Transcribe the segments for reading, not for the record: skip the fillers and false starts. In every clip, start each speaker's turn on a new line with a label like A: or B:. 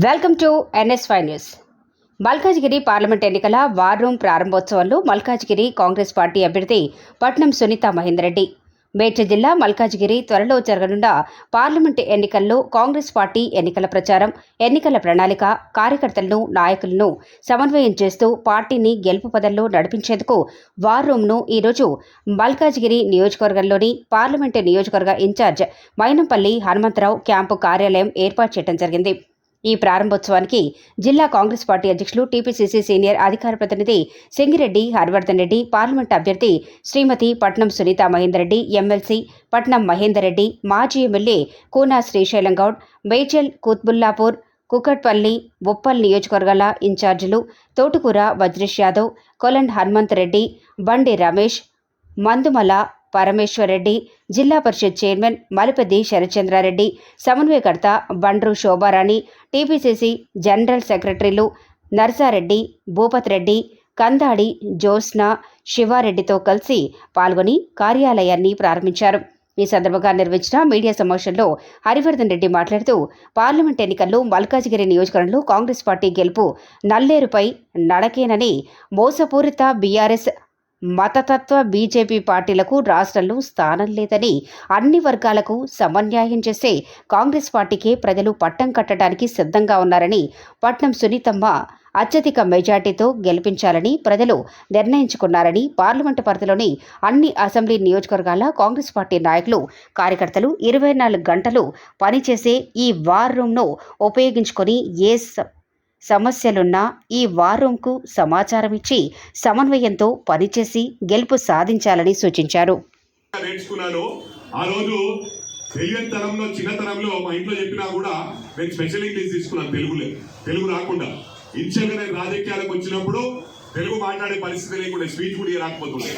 A: Welcome to NS5 news. Malkajgiri parliament ఎన్నికల war room ప్రారంభోత్సవంలో Malkajgiri Congress party అభ్యర్థి పట్నం సునీత మహేందర్ రెడ్డి. మేడ్చల్ జిల్లా మల్కాజిగిరి త్వరలో జరగనున్న పార్లమెంట్ ఎన్నికల్లో కాంగ్రెస్ పార్టీ ఎన్నికల ప్రచారం, ఎన్నికల ప్రణాళిక, కార్యకర్తలను, నాయకులను సమన్వయం చేస్తూ పార్టీని గెలుపు పదంలో నడిపించేందుకు వార్ రూమ్ను ఈరోజు మల్కాజిగిరి నియోజకవర్గంలోని పార్లమెంటు నియోజకవర్గ ఇన్ఛార్జ్ మైనంపల్లి హనుమంతరావు క్యాంపు కార్యాలయం ఏర్పాటు చేయడం జరిగింది. ఈ ప్రారంభోత్సవానికి జిల్లా కాంగ్రెస్ పార్టీ అధ్యక్షులు, టీపీసీసీ సీనియర్ అధికార ప్రతినిధి సింగిరెడ్డి హరివర్ధన్ రెడ్డి, పార్లమెంట్ అభ్యర్థి శ్రీమతి పట్నం సునీత మహేందర్ రెడ్డి, ఎమ్మెల్సీ పట్నం మహేందర్ రెడ్డి, మాజీ ఎమ్మెల్యే కూనా శ్రీశైలం గౌడ్, మేడ్చల్, కుత్బుల్లాపూర్, కుకట్పల్లి, ఉప్పల్ నియోజకవర్గాల ఇన్ఛార్జీలు తోటుకూర వజ్రేష్ యాదవ్, కొలండ్ హనుమంత్ రెడ్డి, బండి రమేష్, మందుమల పరమేశ్వర్ రెడ్డి, జిల్లా పరిషత్ చైర్మన్ మలిపెద్ది శరత్చంద్రారెడ్డి, సమన్వయకర్త బండ్రు శోభారాణి, టీపీసీసీ జనరల్ సెక్రటరీలు నర్సారెడ్డి, భూపత్ రెడ్డి, కందాడి జ్యోత్స్న, శివారెడ్డితో కలిసి పాల్గొని కార్యాలయాన్ని ప్రారంభించారు. ఈ సందర్భంగా నిర్వహించిన మీడియా సమావేశంలో హరివర్ధన్ రెడ్డి మాట్లాడుతూ, పార్లమెంట్ ఎన్నికల్లో మల్కాజిగిరి నియోజకవర్గంలో కాంగ్రెస్ పార్టీ గెలుపు నల్లేరుపై నడకేనని, మోసపూరిత బీఆర్ఎస్ మతతత్వ బీజేపీ పార్టీలకు రాష్ట్రంలో స్థానం లేదని, అన్ని వర్గాలకు సమన్యాయం చేసే కాంగ్రెస్ పార్టీకే ప్రజలు పట్టం కట్టడానికి సిద్ధంగా ఉన్నారని, పట్నం సునీతమ్మ అత్యధిక మెజార్టీతో గెలిపించాలని ప్రజలు నిర్ణయించుకున్నారని, పార్లమెంటు పరిధిలోని అన్ని అసెంబ్లీ నియోజకవర్గాల కాంగ్రెస్ పార్టీ నాయకులు, కార్యకర్తలు 24 గంటలు పనిచేసే ఈ వార్ రూమ్ను ఉపయోగించుకొని ఏ సమస్యలున్నా ఈ వార్ రూమ్కు సమాచారం ఇచ్చి సమన్వయంతో పనిచేసి గెలుపు సాధించాలని సూచించారు.
B: ఆ రోజు తెలియని తరంలో, చిన్నతనంలో మా ఇంట్లో చెప్పినా కూడా నేను స్పెషల్ ఇంగ్లీష్ తీసుకున్నాను. తెలుగు రాకుండా ఇన్షియల్గా నేను రాజకీయాలకు వచ్చినప్పుడు తెలుగు మాట్లాడే పరిస్థితి లేకుండా స్పీచ్ కూడా రాకపోతుండే.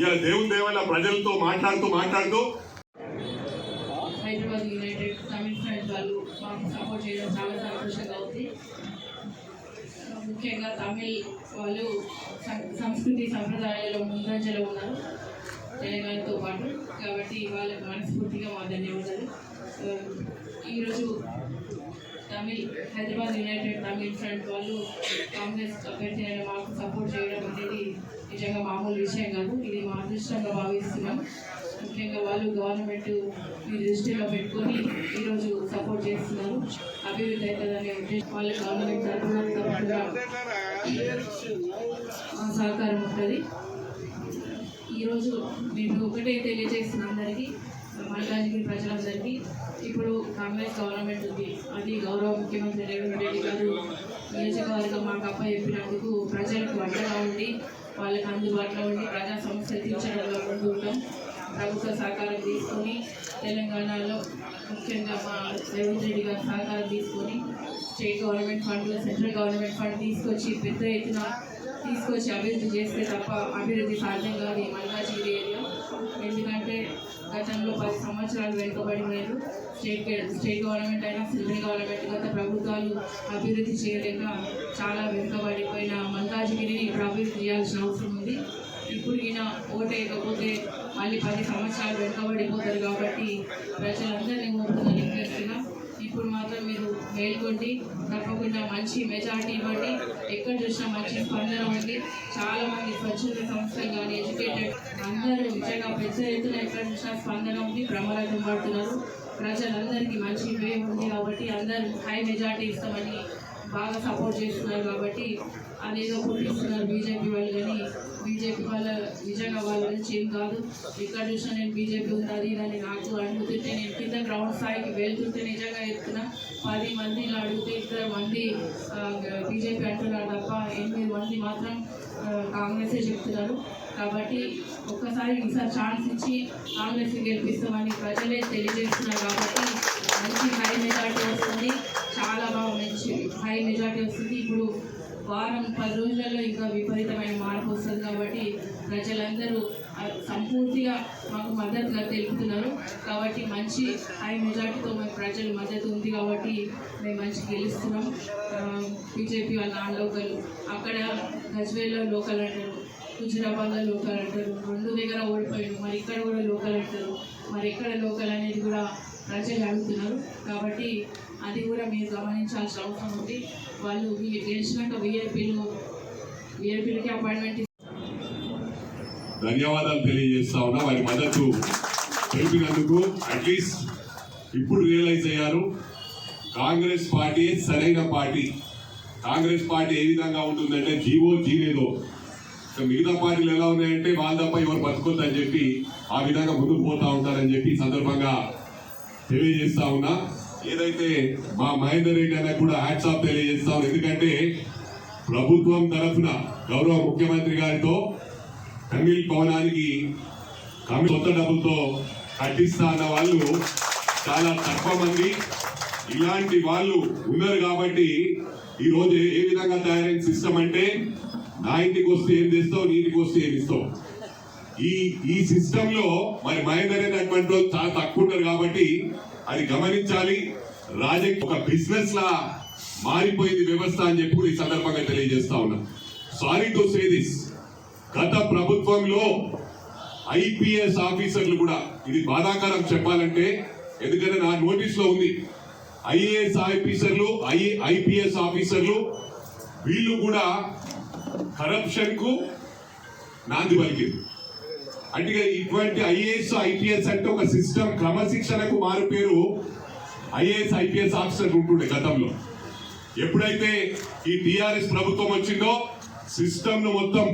B: ఇలా దేవుని దేవాల ప్రజలతో మాట్లాడుతూ
C: హైదరాబాద్ యునైటెడ్ తమిళ ఫ్రెండ్స్ వాళ్ళు మాకు సపోర్ట్ చేయడం చాలా సంతోషంగా ఉంది. ముఖ్యంగా తమిళ్ వాళ్ళు సంస్కృతి సంప్రదాయాలలో ముందంజలో ఉన్నారు తెలంగాణతో పాటు. కాబట్టి వాళ్ళకి మనస్ఫూర్తిగా మా ధన్యవాదాలు. ఈరోజు హైదరాబాద్ యునైటెడ్ తమిళ్ ఫ్రంట్ వాళ్ళు కాంగ్రెస్ అభ్యర్థి అయిన మాకు సపోర్ట్ చేయడం అనేది నిజంగా మామూలు విషయం కాదు. ఇది మా అదృష్టంగా భావిస్తున్నాం. ముఖ్యంగా వాళ్ళు గవర్నమెంట్ మీ దృష్టిలో పెట్టుకొని ఈరోజు సపోర్ట్ చేస్తున్నారు. అభివృద్ధి అవుతుందనే ఉద్దేశం వాళ్ళ గవర్నమెంట్ తరఫున సహకారం ఉంటుంది. ఈరోజు నేను ఒకటే తెలియజేస్తున్న అందరికీ, మల్కాజిగిరి ప్రజలందరికీ, ఇప్పుడు కాంగ్రెస్ గవర్నమెంట్ ఉంది. అది గౌరవ ముఖ్యమంత్రి రేవంత్ రెడ్డి గారు నియోజకవర్గం మాకు చెప్పినందుకు ప్రజలకు అండగా ఉండి, వాళ్ళకి అందుబాటులో ఉండి ప్రజా సమస్యలు తీర్చడంలో ముందు ఉంటాం. ప్రభుత్వ సహకారం తీసుకొని తెలంగాణలో ముఖ్యంగా మా రేవంత్ రెడ్డి గారు సహకారం తీసుకొని state government fund, central government fund తీసుకొచ్చి పెద్ద ఎత్తున అభివృద్ధి చేస్తే తప్ప అభివృద్ధి సాధ్యం కాదు మల్కాజిగిరి ఏరియా. ఎందుకంటే గతంలో 10 సంవత్సరాలు వెనుకబడినారు. స్టేట్ గవర్నమెంట్ అయినా సెంట్రల్ గవర్నమెంట్ గత ప్రభుత్వాలు అభివృద్ధి చేయలేక చాలా వెనుకబడిపోయిన మల్కాజిగిరిని ఇప్పుడు అభివృద్ధి చేయాల్సిన అవసరం ఉంది. ఇప్పుడు ఈయన ఓటేయకపోతే మళ్ళీ 10 సంవత్సరాలు వెనుకబడిపోతారు. కాబట్టి ప్రజలందరినీ కోరుతున్న రిక్వెస్ట్గా ఇప్పుడు మాత్రం మీరు మేల్కొండి, తప్పకుండా మంచి మెజార్టీ ఇవ్వండి. ఎక్కడ చూసినా మంచి స్పందన ఉంది. చాలామంది స్వచ్ఛంద సంస్థలు కానీ, ఎడ్యుకేటెడ్ అందరూ నిజంగా పెద్ద ఎత్తున ఎక్కడ చూసినా స్పందన ఉంది, బ్రహ్మరథం పడుతున్నారు. ప్రజలందరికీ మంచి వేవ్ ఉంది కాబట్టి అందరూ హై మెజార్టీ ఇస్తామని బాగా సపోర్ట్ చేస్తున్నారు. కాబట్టి అదేదో పుట్టిస్తున్నారు బీజేపీ వాళ్ళు. కానీ బీజేపీ వాళ్ళ నిజంగా వాళ్ళ నుంచి ఏం కాదు. ఎక్కడ చూసినా నేను బీజేపీ ఉంటుంది ఇదని నాకు అడుగుతుంటే, నేను కింద గ్రౌండ్ స్థాయికి వెళ్తుంటే నిజంగా ఎత్తున 10 మందిని అడిగితే 2 మంది బీజేపీ అంటున్నారు తప్ప 8 మంది మాత్రం కాంగ్రెసే చెప్తున్నారు. కాబట్టి ఒక్కసారి ఈసారి ఛాన్స్ ఇచ్చి కాంగ్రెస్ని గెలిపిస్తామని ప్రజలే తెలియజేస్తున్నారు. కాబట్టి మంచి హై మెజార్టీ వస్తుంది. చాలా బాగా మంచి హై మెజార్టీ వస్తుంది. ఇప్పుడు వారం 10 రోజులలో ఇంకా విపరీతమైన మార్పు వస్తుంది. కాబట్టి ప్రజలందరూ సంపూర్తిగా మాకు మద్దతుగా తెలుపుతున్నారు. కాబట్టి మంచి హై మెజార్టీతో మాకు ప్రజల మద్దతు ఉంది. కాబట్టి మేము మంచి గెలుస్తున్నాం. బీజేపీ వాళ్ళ నాన్ లోకల్, అక్కడ గజ్వేల్లో లోకల్ అంటారు, హుజురాబాద్లో లోకల్ అంటారు, 2 దగ్గర ఓడిపోయారు, మరి ఇక్కడ కూడా లోకల్ అంటారు. మరి ఎక్కడ లోకల్ అనేది కూడా ప్రజలు అడుగుతున్నారు. కాబట్టి అది కూడా మీరు గమనించాల్సిన అవసరం ఉంది. వాళ్ళు గెలిచినాక వీఐపీలకి అపాయింట్మెంట్
B: ధన్యవాదాలు తెలియజేస్తా ఉన్నా. వారి మద్దతు తెలిపినందుకు. అట్లీస్ట్ ఇప్పుడు రియలైజ్ అయ్యారు కాంగ్రెస్ పార్టీ సరైన పార్టీ. కాంగ్రెస్ పార్టీ ఏ విధంగా ఉంటుందంటే జీనేదో. మిగతా పార్టీలు ఎలా ఉన్నాయంటే వాళ్ళ తప్ప ఎవరు బతుకొద్దని చెప్పి ఆ విధంగా ముందుకు పోతా ఉంటారని చెప్పి సందర్భంగా తెలియజేస్తా ఉన్నా. ఏదైతే మా మహేందర్ రెడ్డి అన్న కూడా హ్యాట్స్ ఆఫ్ తెలియజేస్తా ఉన్నా. ఎందుకంటే ప్రభుత్వం తరఫున గౌరవ ముఖ్యమంత్రి గారితో తమిళ్ భవనానికి కొత్త డబ్బులతో కట్టిస్తా అన్న వాళ్ళు చాలా తక్కువ మంది. ఇలాంటి వాళ్ళు ఉన్నారు కాబట్టి ఈ రోజు ఏ విధంగా తయారైన సిస్టమ్ అంటే నా ఇంటికి వస్తే ఏం చేస్తావు, నీ ఇంటికి వస్తే ఏమి ఇస్తావు. ఈ సిస్టమ్ లో మరి మహేందర్ రెడ్డి అటువంటి వాళ్ళు చాలా తక్కువ ఉంటారు కాబట్టి అది గమనించాలి. రాజకీయ ఒక బిజినెస్ లా మారిపోయింది వ్యవస్థ అని చెప్పి కూడా ఈ సందర్భంగా తెలియజేస్తా ఉన్నా. సారీ టు సే దిస్, గత ప్రభుత్వంలో ఐపీఎస్ ఆఫీసర్లు కూడా, ఇది బాధాకరం చెప్పాలంటే, ఎందుకంటే నా నోటీస్ లో ఉంది, ఐఏఎస్ ఆఫీసర్లు ఐపీఎస్ ఆఫీసర్లు వీళ్ళు కూడా కరప్షన్ కు నాంది పలికింది. అంటే ఇటువంటి ఐఏఎస్ ఐపీఎస్ అంటే ఒక సిస్టమ్ క్రమశిక్షణకు మారు పేరు ఐఏఎస్ ఐపీఎస్ ఆఫీసర్ ఉంటుండే గతంలో. ఎప్పుడైతే ఈ టిఆర్ఎస్ ప్రభుత్వం వచ్చిందో సిస్టమ్ ను మొత్తం